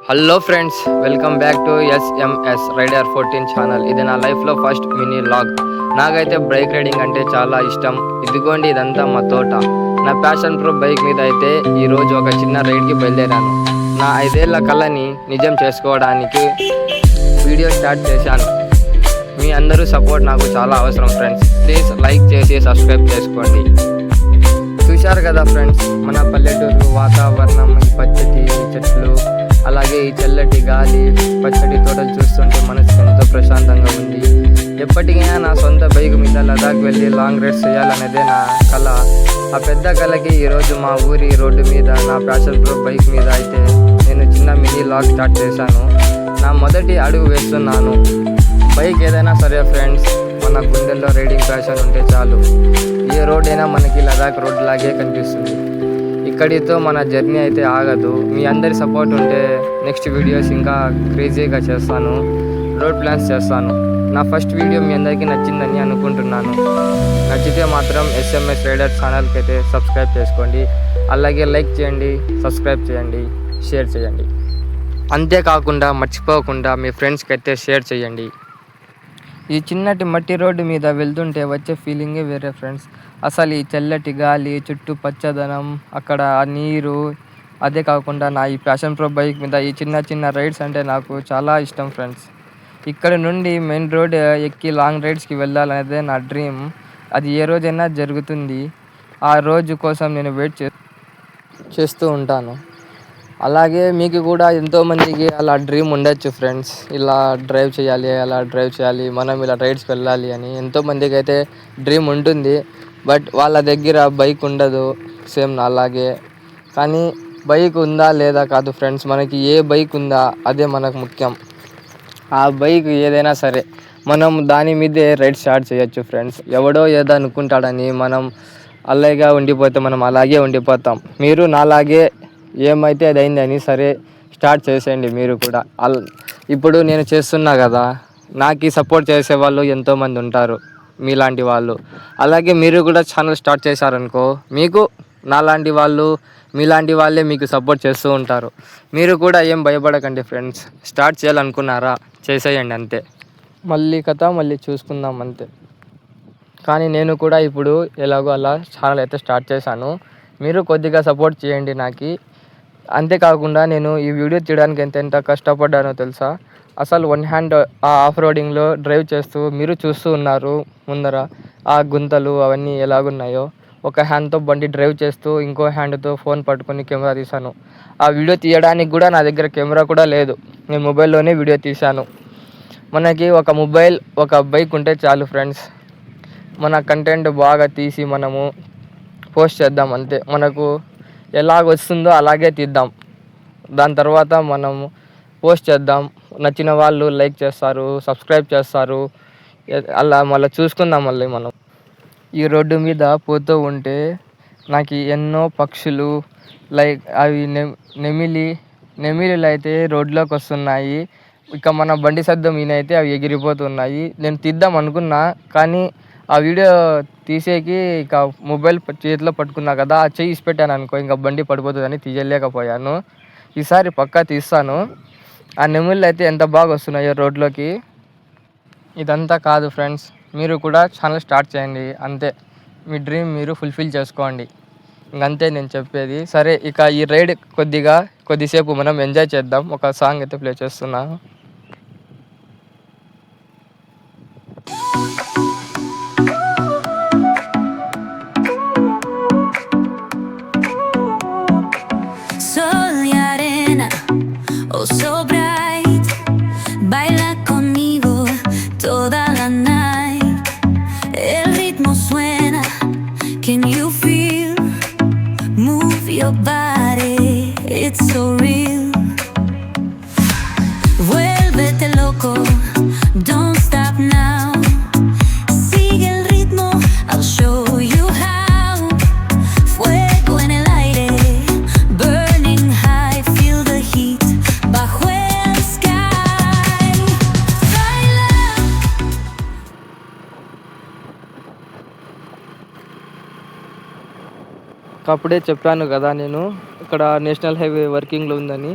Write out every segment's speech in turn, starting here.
Hello friends, welcome back to SMS rider 14 channel. ఇది నా లైఫ్లో ఫస్ట్ మినీ లాగ్. నాకైతే బైక్ రైడింగ్ అంటే చాలా ఇష్టం. ఇదిగోండి, ఇదంతా మా తోట. నా ప్యాషన్ ప్రో బైక్ మీద అయితే ఈరోజు ఒక చిన్న రైడ్కి బయలుదేరాను. నా 5 ఏళ్ల కళని నిజం చేసుకోవడానికి వీడియో స్టార్ట్ చేశాను. మీ అందరూ సపోర్ట్ నాకు చాలా అవసరం ఫ్రెండ్స్. ప్లీజ్ లైక్ చేసి సబ్స్క్రైబ్ చేసుకోండి. చూశారు కదా ఫ్రెండ్స్, మన పల్లెటూరు వాతావరణం, ఈ పచ్చటి చెట్లు, అలాగే ఈ చల్లటి గాలి, పచ్చటి తోటలు చూస్తుంటే మనసుకు ఎంతో ప్రశాంతంగా ఉంది. ఎప్పటికైనా నా సొంత బైక్ మీద లదాఖ్ వెళ్ళి లాంగ్ రైడ్స్ చేయాలనేదే నా కళ. ఆ పెద్ద కళకి ఈరోజు మా ఊరి రోడ్డు మీద నా ప్యాషన్ ప్రో బైక్ మీద అయితే నేను చిన్న మినీ లాగ్ స్టార్ట్ చేశాను. నా మొదటి అడుగు వేస్తున్నాను. బైక్ ఏదైనా సరే ఫ్రెండ్స్, మన గుండెల్లో రైడింగ్ ప్యాషన్ ఉంటే చాలు. ఏ రోడ్ అయినా మనకి లదాఖ్ రోడ్ లాగే కనిపిస్తుంది. ఇక్కడితో మన జర్నీ అయితే ఆగదు. మీ అందరి సపోర్ట్ ఉంటే నెక్స్ట్ వీడియోస్ ఇంకా క్రేజీగా చేస్తాను, రోడ్ ప్లాన్స్ చేస్తాను. నా ఫస్ట్ వీడియో మీ అందరికీ నచ్చిందని అనుకుంటున్నాను. నచ్చితే మాత్రం ఎస్ఎంఎస్ రైడర్ ఛానల్కి అయితే సబ్స్క్రైబ్ చేసుకోండి. అలాగే లైక్ చేయండి, సబ్స్క్రైబ్ చేయండి, షేర్ చేయండి. అంతేకాకుండా మర్చిపోకుండా మీ ఫ్రెండ్స్కి అయితే షేర్ చేయండి. ఈ చిన్నటి మట్టి రోడ్డు మీద వెళ్తుంటే వచ్చే ఫీలింగే వేరే ఫ్రెండ్స్. అసలు ఈ చల్లటి గాలి, చుట్టూ పచ్చదనం, అక్కడ నీరు, అదే కాకుండా నా ఈ ప్యాషన్ ప్రో బైక్ మీద ఈ చిన్న చిన్న రైడ్స్ అంటే నాకు చాలా ఇష్టం ఫ్రెండ్స్. ఇక్కడ నుండి మెయిన్ రోడ్ ఎక్కి లాంగ్ రైడ్స్కి వెళ్ళాలనేదే నా డ్రీమ్. అది ఏ రోజైనా జరుగుతుంది. ఆ రోజు కోసం నేను వెయిట్ చేస్తూ ఉంటాను. అలాగే మీకు కూడా ఎంతోమందికి అలా డ్రీమ్ ఉండొచ్చు ఫ్రెండ్స్. ఇలా డ్రైవ్ చేయాలి, అలా డ్రైవ్ చేయాలి, మనం ఇలా రైడ్స్కి వెళ్ళాలి అని ఎంతోమందికి అయితే డ్రీమ్ ఉంటుంది. బట్ వాళ్ళ దగ్గర బైక్ ఉండదు, సేమ్ అలాగే. కానీ బైక్ ఉందా లేదా కాదు ఫ్రెండ్స్, మనకి ఏ బైక్ ఉందా అదే మనకు ముఖ్యం. ఆ బైక్ ఏదైనా సరే మనం దాని మీదే రైడ్ స్టార్ట్ చేయొచ్చు ఫ్రెండ్స్. ఎవడో ఏదో అనుకుంటాడని మనం అలాగే ఉండిపోతే మనం అలాగే ఉండిపోతాం. మీరు నాలాగే ఏమైతే అది అయిందని సరే స్టార్ట్ చేసేయండి మీరు కూడా. ఇప్పుడు నేను చేస్తున్నా కదా, నాకు సపోర్ట్ చేసే వాళ్ళు ఎంతోమంది ఉంటారు, మీలాంటి వాళ్ళు. అలాగే మీరు కూడా ఛానల్ స్టార్ట్ చేశారనుకో, మీకు నాలాంటి వాళ్ళు, మీలాంటి వాళ్ళే మీకు సపోర్ట్ చేస్తూ ఉంటారు. మీరు కూడా ఏం భయపడకండి ఫ్రెండ్స్. స్టార్ట్ చేయాలనుకున్నారా, చేసేయండి అంతే. మళ్ళీ మళ్ళీ చూసుకుందాం అంతే. కానీ నేను కూడా ఇప్పుడు ఎలాగో అలా ఛానల్ అయితే స్టార్ట్ చేశాను. మీరు కొద్దిగా సపోర్ట్ చేయండి నాకు. అంతేకాకుండా నేను ఈ వీడియో తీయడానికి ఎంత కష్టపడ్డానో తెలుసా. అసలు వన్ హ్యాండ్ ఆ ఆఫ్ రోడింగ్లో డ్రైవ్ చేస్తూ మీరు చూస్తూ ఉన్నారు ముందర ఆ గుంతలు అవన్నీ ఎలాగున్నాయో. ఒక హ్యాండ్తో బండి డ్రైవ్ చేస్తూ ఇంకో హ్యాండ్తో ఫోన్ పట్టుకొని కెమెరా తీశాను. ఆ వీడియో తీయడానికి కూడా నా దగ్గర కెమెరా కూడా లేదు, నేను మొబైల్లోనే వీడియో తీశాను. మనకి ఒక మొబైల్, ఒక బైక్ ఉంటే చాలు ఫ్రెండ్స్. మన కంటెంట్ బాగా తీసి మనము పోస్ట్ చేద్దాం అంతే. మనకు ఎలాగ వస్తుందో అలాగే తీద్దాం. దాని తర్వాత మనం పోస్ట్ చేద్దాం. నచ్చిన వాళ్ళు లైక్ చేస్తారు, సబ్స్క్రైబ్ చేస్తారు. అలా మళ్ళీ చూసుకుందాం. మళ్ళీ మనం ఈ రోడ్డు మీద పోతూ ఉంటే నాకు ఎన్నో పక్షులు, లైక్ అవి నెమిలీలు అయితే రోడ్లోకి వస్తున్నాయి. ఇక మన బండి శబ్దం ఈయనైతే అవి ఎగిరిపోతున్నాయి. నేను తీద్దాం అనుకున్నా, కానీ ఆ వీడియో తీసేకి ఇక మొబైల్ చేతిలో పట్టుకున్నా కదా, ఆ చెయ్యి ఇసిపెట్టాను అనుకో, ఇంకా బండి పడిపోతుందని తీయలేకపోయాను. ఈసారి పక్కా తీస్తాను. ఆ నెమళ్ళు అయితే ఎంత బాగా వస్తున్నాయో రోడ్లోకి. ఇదంతా కాదు ఫ్రెండ్స్, మీరు కూడా ఛానల్ స్టార్ట్ చేయండి అంతే. మీ డ్రీమ్ మీరు ఫుల్ఫిల్ చేసుకోండి, ఇంకంతే నేను చెప్పేది. సరే, ఇక ఈ రైడ్ కొద్దిసేపు మనం ఎంజాయ్ చేద్దాం. ఒక సాంగ్ అయితే ప్లే చేస్తున్నాను. Sol y arena, oh so bright, baila conmigo toda la night. El ritmo suena, can you feel? Move your body, it's so real. Vuélvete loco, don't stop now. Sigue el ritmo, I'll show you how. Fuego en el aire, burning high, feel the heat bajo el sky. Baila. అప్పుడే చెప్పాను కదా నేను ఇక్కడ national highway వర్కింగ్లో ఉందని.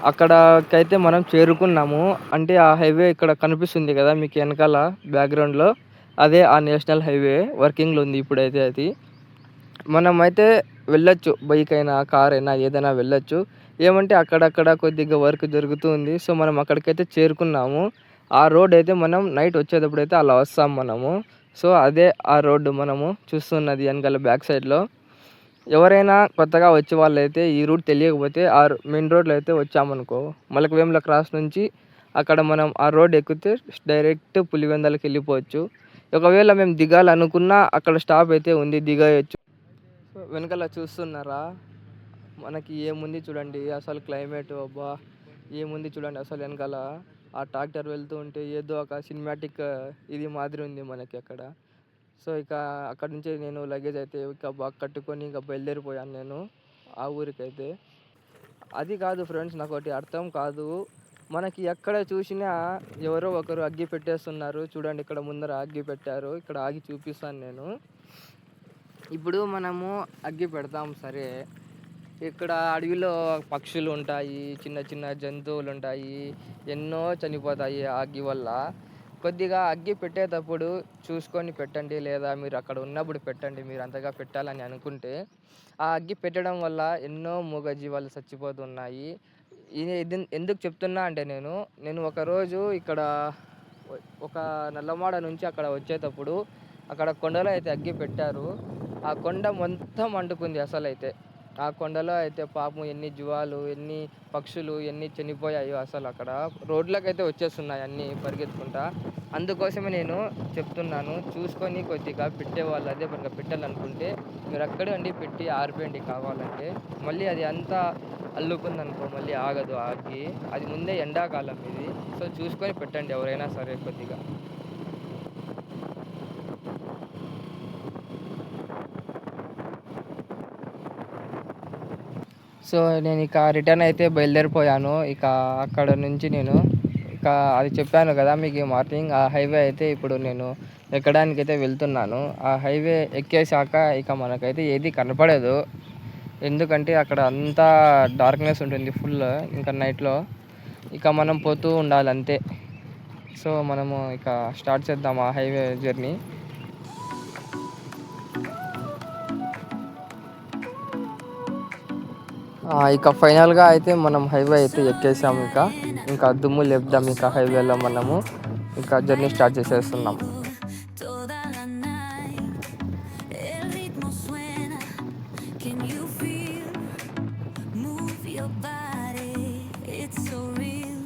అక్కడికైతే మనం చేరుకున్నాము. అంటే ఆ హైవే ఇక్కడ కనిపిస్తుంది కదా మీకు వెనకాల బ్యాక్గ్రౌండ్లో, అదే ఆ నేషనల్ హైవే వర్కింగ్లో ఉంది ఇప్పుడైతే. అది మనమైతే వెళ్ళొచ్చు, బైక్ అయినా కార్ అయినా ఏదైనా వెళ్ళొచ్చు. ఏమంటే అక్కడక్కడ కొద్దిగా వర్క్ జరుగుతూ ఉంది. సో మనం అక్కడికైతే చేరుకున్నాము. ఆ రోడ్ అయితే మనం నైట్ వచ్చేటప్పుడు అయితే అలా వస్తాం మనము. సో అదే ఆ రోడ్డు మనము చూస్తున్నది వెనకాల బ్యాక్ సైడ్లో. ఎవరైనా కొత్తగా వచ్చే వాళ్ళైతే ఈ రూట్ తెలియకపోతే ఆ మెయిన్ రోడ్లో అయితే వచ్చామనుకో, మలకవేముల క్రాస్ నుంచి అక్కడ మనం ఆ రోడ్ ఎక్కితే డైరెక్ట్ పులివెందలకి వెళ్ళిపోవచ్చు. ఒకవేళ మేము దిగాలనుకున్నా అక్కడ స్టాప్ అయితే ఉంది, దిగేయచ్చు. సో వెనకాల చూస్తున్నారా, మనకి ఏముంది చూడండి అసలు క్లైమేట్. అబ్బా ఏముంది చూడండి అసలు వెనకాల ఆ ట్రాక్టర్ వెళ్తూ ఉంటే ఏదో ఒక సినిమాటిక్ ఇది మాదిరి ఉంది మనకి అక్కడ. సో ఇక అక్కడ నుంచి నేను లగేజ్ అయితే ఇక బాగా కట్టుకొని ఇక బయలుదేరిపోయాను నేను ఆ ఊరికైతే. అది కాదు ఫ్రెండ్స్, నాకు ఒకటి అర్థం కాదు. మనకి ఎక్కడ చూసినా ఎవరో ఒకరు అగ్గి పెట్టేస్తున్నారు చూడండి. ఇక్కడ ముందర అగ్గి పెట్టారు, ఇక్కడ ఆగి చూపిస్తాను నేను. ఇప్పుడు మనము అగ్గి పెడతాం సరే, ఇక్కడ అడవిలో పక్షులు ఉంటాయి, చిన్న చిన్న జంతువులు ఉంటాయి, ఎన్నో చనిపోతాయి ఆ అగ్గి వల్ల. కొద్దిగా అగ్గి పెట్టేటప్పుడు చూసుకొని పెట్టండి, లేదా మీరు అక్కడ ఉన్నప్పుడు పెట్టండి మీరు అంతగా పెట్టాలని అనుకుంటే. ఆ అగ్గి పెట్టడం వల్ల ఎన్నో మూగజీవాలు చచ్చిపోతున్నాయి. ఇది ఎందుకు చెప్తున్నా అంటే నేను ఒకరోజు ఇక్కడ ఒక నల్లమాడ నుంచి అక్కడ వచ్చేటప్పుడు అక్కడ కొండలో అయితే అగ్గి పెట్టారు. ఆ కొండ మొత్తం అంటుకుంది అసలు అయితే. ఆ కొండలో అయితే పాపం ఎన్ని జీవాలు, ఎన్ని పక్షులు, ఎన్ని చనిపోయాయో అసలు. అక్కడ రోడ్లకైతే వచ్చేస్తున్నాయి అన్నీ పరిగెత్తుకుంటా. అందుకోసమే నేను చెప్తున్నాను, చూసుకొని కొద్దిగా పెట్టేవాళ్ళు అదే పనిగా పెట్టాలనుకుంటే మీరు అక్కడే ఉండి పెట్టి ఆరిపోయండి కావాలంటే. మళ్ళీ అది అంతా అల్లుకుందనుకో మళ్ళీ ఆగదు ఆ అగ్గి. అది ముందే ఎండాకాలం ఇది. సో చూసుకొని పెట్టండి ఎవరైనా సరే కొద్దిగా. సో నేను ఇక రిటర్న్ అయితే బయలుదేరిపోయాను. ఇక అక్కడ నుంచి నేను ఇక అది చెప్పాను కదా మీకు మార్నింగ్, ఆ హైవే అయితే ఇప్పుడు నేను ఎక్కడానికైతే వెళ్తున్నాను. ఆ హైవే ఎక్కేసాక ఇక మనకైతే ఏది కనపడదు, ఎందుకంటే అక్కడ అంతా డార్క్నెస్ ఉంటుంది ఫుల్. ఇంకా నైట్లో ఇక మనం పోతూ ఉండాలి అంతే. సో మనము ఇక స్టార్ట్ చేద్దాం ఆ హైవే జర్నీ. ఇక ఫైనల్గా అయితే మనం హైవే అయితే ఎక్కేసాము. ఇంకా దుమ్ము లేపుదాం ఇక హైవేలో మనము ఇంకా జర్నీ స్టార్ట్ చేసేస్తున్నాం. toda la night. El ritmo suena. Can you feel? Move your body. It's so real.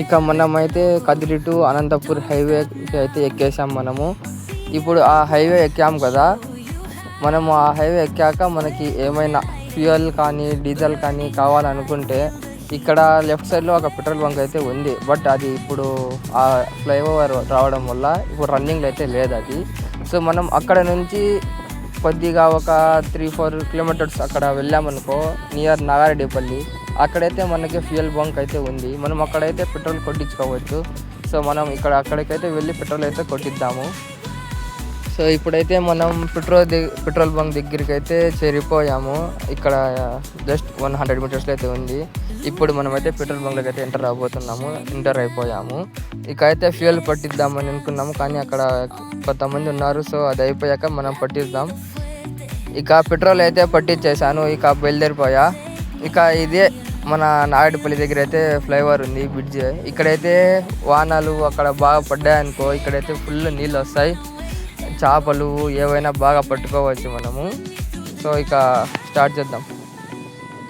ఇక మనమైతే కదిరి టు అనంతపూర్ హైవేకి అయితే ఎక్కేసాం మనము. ఇప్పుడు ఆ హైవే ఎక్కాము కదా, మనము ఆ హైవే ఎక్కాక మనకి ఏమైనా ఫ్యూయల్ కానీ డీజిల్ కానీ కావాలనుకుంటే ఇక్కడ లెఫ్ట్ సైడ్లో ఒక పెట్రోల్ బంక్ అయితే ఉంది. బట్ అది ఇప్పుడు ఆ ఫ్లైఓవర్ రావడం వల్ల ఇప్పుడు రన్నింగ్లో అయితే లేదు అది. సో మనం అక్కడ నుంచి కొద్దిగా ఒక 3-4 కిలోమీటర్స్ అక్కడ వెళ్ళామనుకో, నియర్ నాగారెడ్డిపల్లి, అక్కడైతే మనకి ఫ్యూయల్ బంక్ అయితే ఉంది. మనం అక్కడైతే పెట్రోల్ కొట్టించుకోవచ్చు. సో మనం అక్కడికైతే వెళ్ళి పెట్రోల్ అయితే కొట్టిద్దాము. సో ఇప్పుడైతే మనం పెట్రోల్ బంక్ దగ్గరికి అయితే చేరిపోయాము. ఇక్కడ జస్ట్ 100 మీటర్స్లో అయితే ఉంది. ఇప్పుడు మనమైతే పెట్రోల్ బంక్లోకి అయితే ఎంటర్ అయిపోయాము. ఇక అయితే ఫ్యూయల్ పట్టిద్దామని అనుకున్నాము, కానీ అక్కడ కొంతమంది ఉన్నారు. సో అది అయిపోయాక మనం పట్టిద్దాం. ఇక పెట్రోల్ అయితే పట్టించేసాను, ఇక బయలుదేరిపోయా. ఇక ఇదే మన నాగడిపల్లి దగ్గర అయితే ఫ్లైఓవర్ ఉంది, బ్రిడ్జ్. ఇక్కడైతే వానలు అక్కడ బాగా పడ్డాయనుకో, ఇక్కడైతే ఫుల్ నీళ్ళు వస్తాయి, చేపలు ఏవైనా బాగా పట్టుకోవచ్చు మనము. సో ఇక స్టార్ట్ చేద్దాం.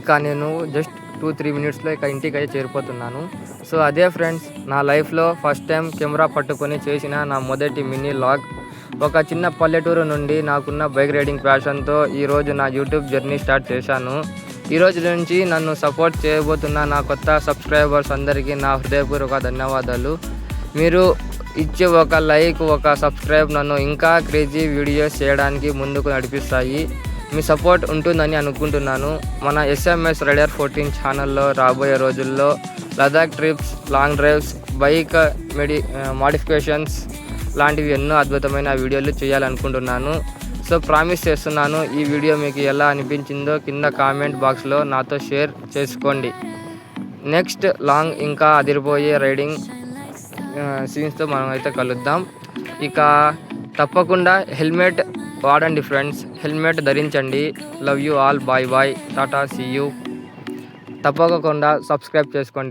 ఇక నేను జస్ట్ 2-3 మినిట్స్లో ఇక ఇంటికి అయితే చేరిపోతున్నాను. సో అదే ఫ్రెండ్స్, నా లైఫ్లో ఫస్ట్ టైం కెమెరా పట్టుకొని చేసిన నా మొదటి మినీ లాగ్. ఒక చిన్న పల్లెటూరు నుండి నాకున్న బైక్ రైడింగ్ ప్యాషన్తో ఈరోజు నా యూట్యూబ్ జర్నీ స్టార్ట్ చేశాను. ఈరోజు నుంచి నన్ను సపోర్ట్ చేయబోతున్న నా కొత్త సబ్స్క్రైబర్స్ అందరికీ నా హృదయపూర్వక ధన్యవాదాలు. మీరు ఇచ్చే ఒక లైక్, ఒక సబ్స్క్రైబ్ నన్ను ఇంకా క్రేజీ వీడియోస్ చేయడానికి ముందుకు నడిపిస్తాయి. మీ సపోర్ట్ ఉంటుందని అనుకుంటున్నాను. మన SMS రైడర్ 14 ఛానల్లో రాబోయే రోజుల్లో Ladakh trips, long drives, bike modifications లాంటివి ఎన్నో అద్భుతమైన వీడియోలు చేయాలనుకుంటున్నాను. సో ప్రామిస్ చేస్తున్నాను, ఈ వీడియో మీకు ఎలా అనిపించిందో కింద కామెంట్ బాక్స్లో నాతో షేర్ చేసుకోండి. నెక్స్ట్ లాంగ్ ఇంకా అదిరిపోయే రైడింగ్ సీన్స్తో మనం అయితే కలుద్దాం. ఇక తప్పకుండా హెల్మెట్ వాడండి ఫ్రెండ్స్, హెల్మెట్ ధరించండి. Love you all, bye bye, టాటా, సీ యూ. తప్పకుండా సబ్స్క్రైబ్ చేసుకోండి.